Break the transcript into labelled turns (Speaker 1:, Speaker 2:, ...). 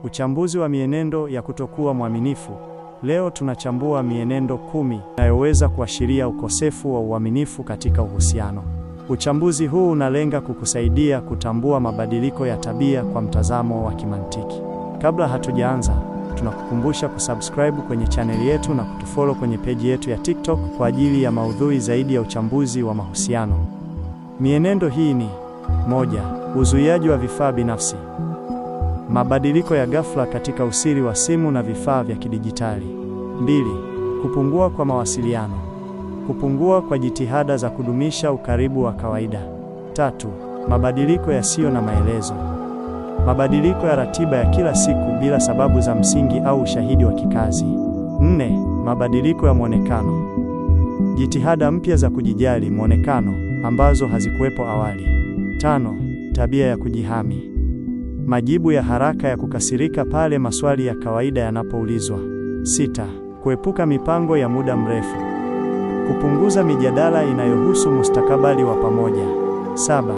Speaker 1: Uchambuzi wa mienendo ya kutokuwa mwaminifu. Leo tunachambua mienendo 10 inayoweza kuashiria ukosefu wa uaminifu katika uhusiano. Uchambuzi huu unalenga kukusaidia kutambua mabadiliko ya tabia kwa mtazamo wa kimantiki. Kabla hatujaanza, tunakukumbusha kusubscribe kwenye chaneli yetu na kutufollow kwenye peji yetu ya TikTok kwa ajili ya maudhui zaidi ya uchambuzi wa mahusiano. Mienendo hii ni: 1. Uzuiaji wa vifaa binafsi. Mabadiliko ya ghafla katika usiri wa simu na vifaa vya kidijitali. 2. Kupungua kwa mawasiliano. Kupungua kwa jitihada za kudumisha ukaribu wa kawaida. 3. Mabadiliko yasiyo na maelezo. Mabadiliko ya ratiba ya kila siku bila sababu za msingi au ushahidi wa kikazi. 4. Mabadiliko ya mwonekano. Jitihada mpya za kujijali mwonekano ambazo hazikuwepo awali. 5. Tabia ya kujihami. Majibu ya haraka ya kukasirika pale maswali ya kawaida yanapoulizwa. 6. Kuepuka mipango ya muda mrefu. Kupunguza mijadala inayohusu mustakabali wa pamoja. 7.